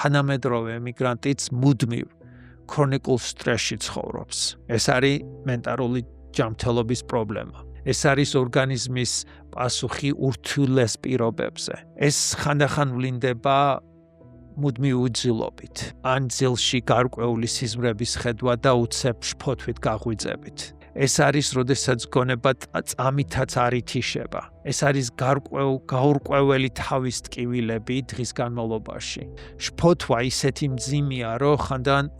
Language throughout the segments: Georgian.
თანამედროვე ემიგრანტიც მუდმივ ქრონიკულ სტრესში ცხოვრობს. ეს არის მენტალური ჯანმრთელობის პრობლემა. ეს არის ორგანიზმის პასუხი ურთულეს პირობებზე. ეს ხანდახან ვლინდება მუდმივ უძილობით, ან ძილში გარკვეული სიზმრების ხედვა და უცებ შფოთვით გაღვიძებით. ეს არის, როდესაც გონება წამითაც არ ითიშება. ეს არის გაურკვეველი თავის ტკივილები დღის განმავლობაში. შფოთვა ისეთი მძიმეა, რომ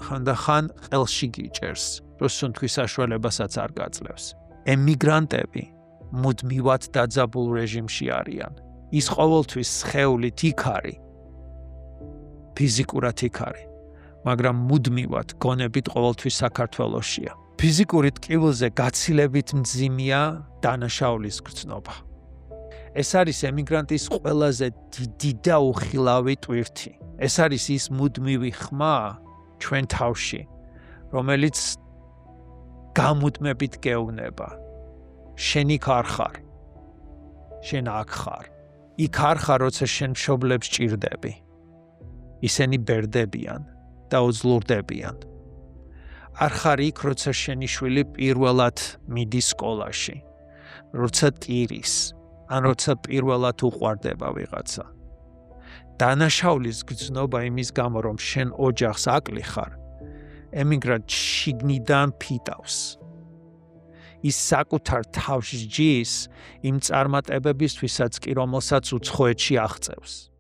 ხანდახან ყელში გიჭერს, რომ სუნთქვის საშუალებასაც არ გაძლევს. ემიგრანტები მუდმივად დაძაბულ რეჟიმში არიან. ის ყოველთვის სხეულით იქ არის, ფიზიკურად იქ არის, მაგრამ მუდმივად გონებით ყოველთვის საქართველოშია. ფიზიკური ტკივილზე გაცილებით მძიმეა დანაშაულის გრძნობა. ეს არის ემიგრანტის ყველაზე დიდი და უხილავი ტვირთი. ეს არის ის მუდმივი ხმა ჩვენ თავში, რომელიც გამუდმებით გეუბნება. შენ იქ არ ხარ. შენ აქ ხარ. იქ არ ხარ, როცა შენ მშობლებს ჭირდები. ისინი ბერდებიან და უძლურდებიან. არ ხარ იქ, როცა შენი შვილი პირველად მიდის სკოლაში, როცა ტირის, ან როცა პირველად უყვარდება ვიღაცა. დანაშაულის გრძნობა იმის გამო, რომ შენ ოჯახს აკლი ხარ, ემიგრანტ შიგნიდან ფიტავს. ის საკუთარ თავს ჯის იმ წარმატებებისთვისაც კი, რომელსაც უცხოეთში აღწევს.